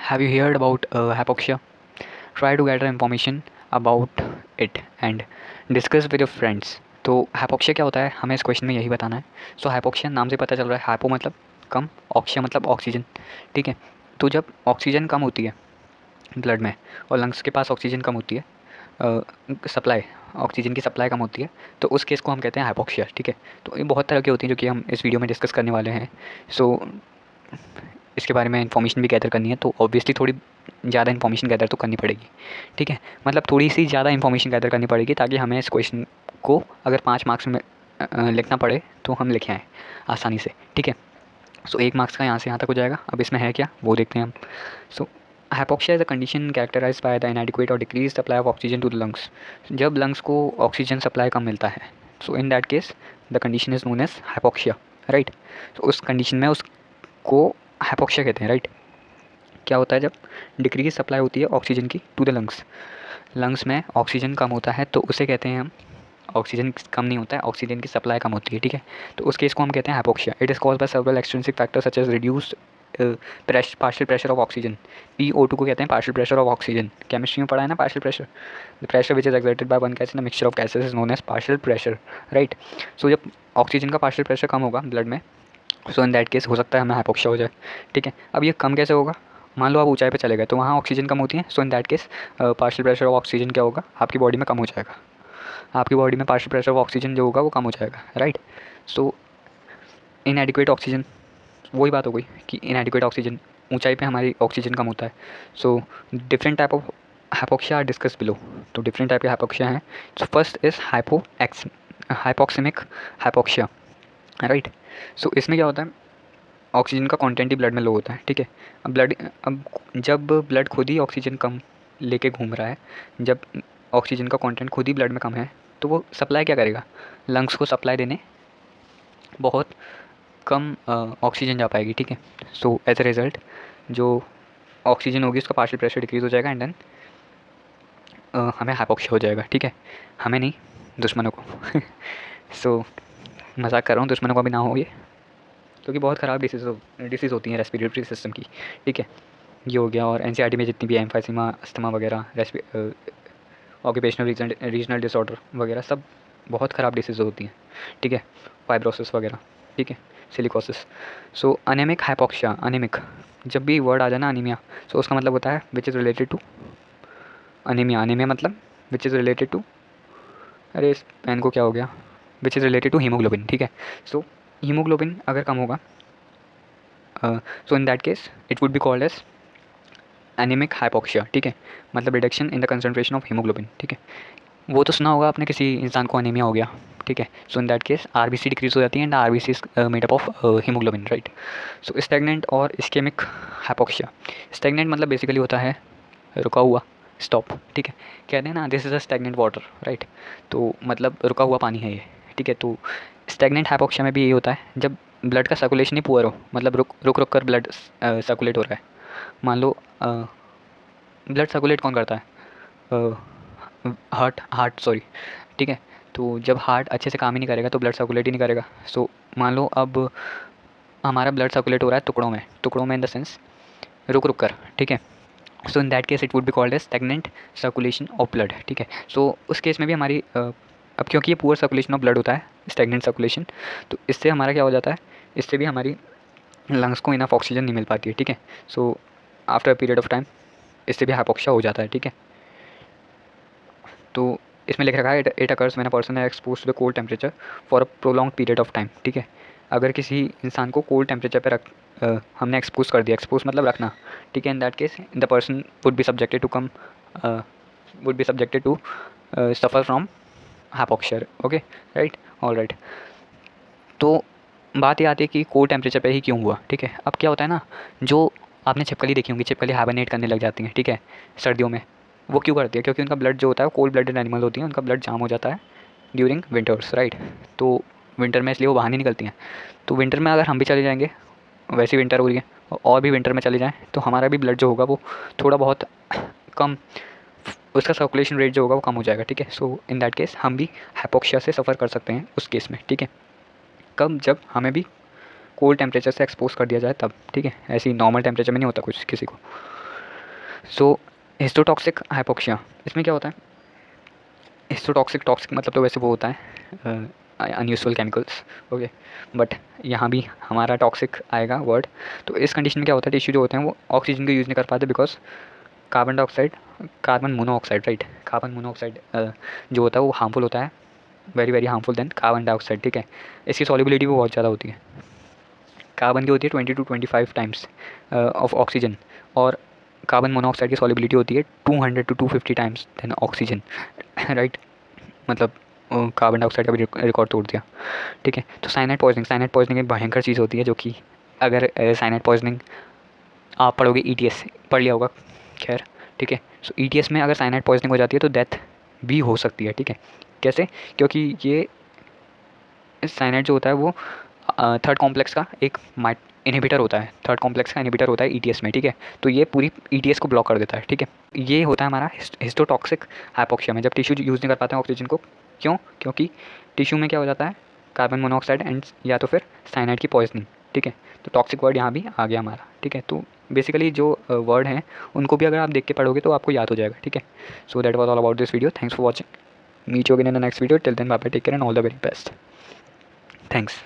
Have you heard about hypoxia? Try to gather information about it and discuss with your friends. तो hypoxia क्या होता है, हमें इस क्वेश्चन में यही बताना है. सो हाइपोक्सिया नाम से पता चल रहा है, हाइपो मतलब कम, ऑक्सिया मतलब ऑक्सीजन. ठीक है, तो जब ऑक्सीजन कम होती है ब्लड में और लंग्स के पास ऑक्सीजन कम होती है, सप्लाई, ऑक्सीजन की सप्लाई कम होती है, तो उस केस को हम कहते हैं हाइपोक्सिया. ठीक है, तो ये बहुत तरह की होती हैं जो कि हम इस वीडियो में डिस्कस करने वाले हैं. सो इसके बारे में इन्फॉर्मेशन भी गैदर करनी है, तो ऑब्वियसली थोड़ी ज़्यादा इन्फॉर्मेशन गैदर तो करनी पड़ेगी. ठीक है, मतलब थोड़ी सी ज़्यादा इन्फॉर्मेशन गैदर करनी पड़ेगी ताकि हमें इस क्वेश्चन को अगर 5 मार्क्स में लिखना पड़े तो हम लिखे आएँ आसानी से. ठीक है, सो 1 मार्क्स का यहाँ से यहाँ तक हो जाएगा. अब इसमें है क्या वो देखते हैं हम. So hypoxia is a condition characterized by the inadequate or decrease supply of oxygen to the lungs. जब लंग्स को ऑक्सीजन सप्लाई कम मिलता है, so in that case the condition is known as hypoxia. Right, तो उस condition में उसको hypoxia कहते हैं. राइट, क्या होता है जब डिक्रीज सप्लाई होती है ऑक्सीजन की टू द लंग्स, लंग्स में ऑक्सीजन कम होता है तो उसे कहते हैं हम, ऑक्सीजन कम नहीं होता है, ऑक्सीजन की सप्लाई कम होती है. ठीक है, तो उस केस को हम कहते हैं hypoxia. It is caused by several extrinsic factors such as reduced partial pressure of oxygen. PO2 को कहते हैं partial pressure of oxygen. Chemistry में पढ़ा है ना partial pressure. The pressure which is exerted by one gas in a mixture of gases is known as partial pressure. Right, so जब oxygen का partial pressure कम होगा ब्लड में, सो in that case हो सकता है हमें हाइपोक्सिया हो जाए. ठीक है, अब ये कम कैसे होगा, मान लो आप ऊंचाई पे चले गए तो वहाँ ऑक्सीजन कम होती है. So in that case partial pressure of oxygen क्या होगा, आपकी बॉडी में कम हो जाएगा. आपकी बॉडी में पार्शियल प्रेशर ऑफ ऑक्सीजन जो होगा वो कम हो जाएगा. राइट, सो इनएडिक्वेट ऑक्सीजन, वही बात हो गई कि इनएडिक्वेट ऑक्सीजन, ऊंचाई पे हमारी ऑक्सीजन कम होता है. So different type of hypoxia are discuss below. तो डिफरेंट टाइप के हाइपोक्सिया हैं. So first is hypoxemic hypoxia. Right, so इसमें क्या होता है, ऑक्सीजन का कंटेंट ही ब्लड में लो होता है. ठीक है, अब जब ब्लड खुद ही ऑक्सीजन कम लेके घूम रहा है, जब ऑक्सीजन का कंटेंट खुद ही ब्लड में कम है, तो वो सप्लाई क्या करेगा, लंग्स को सप्लाई देने बहुत कम ऑक्सीजन जा पाएगी. ठीक है, सो एज अ रिज़ल्ट जो ऑक्सीजन होगी उसका पार्शियल प्रेशर डिक्रीज़ हो जाएगा एंड देन हमें हाइपोक्सिया हो जाएगा. ठीक है, हमें नहीं, दुश्मनों को. सो मजाक कर रहा हूँ, दुश्मनों को भी ना हो ये, क्योंकि बहुत ख़राब डिसीज़ होती हैं रेस्पिरेटरी सिस्टम की. ठीक है, ये हो गया. और NCERT में जितनी भी एम्फाइसीमा, अस्थमा वगैरह, ऑक्यूपेशनल रीजनल डिसऑर्डर वगैरह सब बहुत ख़राब डिसीज़ होती हैं. ठीक है, फाइब्रोसिस वगैरह. ठीक है, सिलिकोसिस. सो अनेमिक हाइपोक्सिया, अनेमिक जब भी वर्ड आ जाए ना अनीमिया, सो उसका मतलब होता है which is related to anaemia. Anaemia मतलब विच इज़ रिलेटेड टू, अरे इस पेन को क्या हो गया, which is related to haemoglobin. ठीक है, सो हीमोग्लोबिन अगर कम होगा, so in that case it would be called as anaemic hypoxia. ठीक है, मतलब reduction in the concentration of haemoglobin. ठीक है, वो तो सुना होगा आपने, किसी इंसान को अनीमिया हो गया. ठीक है, so in that case RBC decrease हो जाती है and RBC is made up of haemoglobin. Right, so stagnant or ischaemic hypoxia. Stagnant मतलब बेसिकली होता है रुका हुआ, स्टॉप. ठीक है, कहते हैं ना this is a stagnant water. Right, तो मतलब रुका हुआ पानी है ये. ठीक है, तो स्टैग्नेंट हाइपोक्सिया में भी यही होता है जब ब्लड का सर्कुलेशन ही पुअर हो, मतलब रुक रुक रुक कर ब्लड सर्कुलेट हो रहा है. मान लो ब्लड सर्कुलेट कौन करता है, हार्ट सॉरी. ठीक है, तो जब हार्ट अच्छे से काम ही नहीं करेगा तो ब्लड सर्कुलेट ही नहीं करेगा. सो मान लो अब हमारा ब्लड सर्कुलेट हो रहा है टुकड़ों में इन द सेंस रुक रुक कर. ठीक है, so in that case it would be called as stagnant circulation of blood. ठीक है, सो उस केस में भी हमारी अब क्योंकि ये पुअर सर्कुलेशन ऑफ ब्लड होता है, स्टैग्नेंट सर्कुलेशन, तो इससे हमारा क्या हो जाता है, इससे भी हमारी लंग्स को इनफ ऑक्सीजन नहीं मिल पाती है. ठीक है, so after a period of time इससे भी हाइपोक्सिया हो जाता है. ठीक है, तो इसमें लिख रखा है it occurs when a person है expose to the cold temperature for a prolong period of time. ठीक है, अगर किसी इंसान को कोल्ड टेम्परेचर पे हमने एक्सपोज कर दिया, एक्सपोज मतलब रखना. ठीक है, in that case the person would be subjected to suffer from hypoxia. Okay, right, all right. तो बात ये आती है कि कोल्ड टेम्परेचर पे ही क्यों हुआ. ठीक है, अब क्या होता है ना, जो आपने छिपकली देखी होंगी, छिपकली हाइबरनेट करने लग जाती हैं. ठीक है, सर्दियों में वो क्यों करती है, क्योंकि उनका ब्लड जो होता है वो कोल्ड ब्लडेड एनिमल होती हैं, उनका ब्लड जाम हो जाता है ड्यूरिंग विंटर्स. राइट, तो विंटर में इसलिए वो बाहर नहीं निकलती हैं. तो विंटर में अगर हम भी चले जाएंगे, वैसी विंटर हो रही है और भी विंटर में चले जाएँ, तो हमारा भी ब्लड जो होगा वो थोड़ा बहुत कम, उसका सर्कुलेशन रेट जो होगा वो कम हो जाएगा. ठीक है, सो इन दैट केस हम भी हाइपोक्सिया से सफ़र कर सकते हैं उस केस में. ठीक है, कब, जब हमें भी कोल्ड टेम्परेचर से एक्सपोज कर दिया जाए तब. ठीक है, ऐसे ही नॉर्मल टेम्परेचर में नहीं होता कुछ किसी को. सो हिस्टोटॉक्सिक हाइपोक्सिया, इसमें क्या होता है, हिस्टोटॉक्सिक, टॉक्सिक मतलब तो वैसे वो होता है अनयूजफुल केमिकल्स, ओके, बट यहाँ भी हमारा टॉक्सिक आएगा वर्ड। तो इस कंडीशन में क्या होता है, टिश्यू जो होते हैं वो ऑक्सीजन को यूज़ नहीं कर पाते because carbon dioxide, carbon monoxide, right, carbon monoxide जो होता है वो हार्मफुल होता है, very very harmful then carbon dioxide, ठीक है। इसकी सॉल्युबिलिटी भी बहुत ज़्यादा होती है, कार्बन की होती है 20 to 25 टाइम्स ऑफ ऑक्सीजन, और कार्बन मोनोऑक्साइड की सॉल्युबिलिटी होती है 200 to 250 times then oxygen, right, मतलब कार्बन डाइऑक्साइड का भी रिकॉर्ड तोड़ दिया, ठीक है। तो साइनाइड पॉइजनिंग, साइनाइड पॉइजनिंग एक भयंकर चीज़ होती है, जो कि अगर साइनाइड पॉइजनिंग आप पढ़ोगे ETS पढ़ लिया होगा, खैर, ठीक है। सो ETS में अगर साइनाइड पॉइजनिंग हो जाती है तो डेथ भी हो सकती है, ठीक है। कैसे, क्योंकि ये साइनाइड जो होता है वो थर्ड कॉम्प्लेक्स का एक इनहिबिटर होता है, थर्ड कॉम्प्लेक्स का इनहिबिटर होता है ETS में, ठीक है। तो ये पूरी ETS को ब्लॉक कर देता है, ठीक है। ये होता है हमारा हिस्टोटॉक्सिक हाइपोक्सिया में, जब टिश्यू यूज़ नहीं कर पाते हैं ऑक्सीजन को। क्यों, क्योंकि टिश्यू में क्या हो जाता है, कार्बन मोनोऑक्साइड एंड या तो फिर साइनाइड की पॉइजनिंग, ठीक है। तो टॉक्सिक वर्ड यहाँ भी आ गया हमारा, ठीक है। तो बेसिकली जो वर्ड हैं उनको भी अगर आप देख के पढ़ोगे तो आपको याद हो जाएगा, ठीक है। So that was all about this video, thanks for watching, meet you again in the next video, till then bye bye, take care and all the very best, thanks.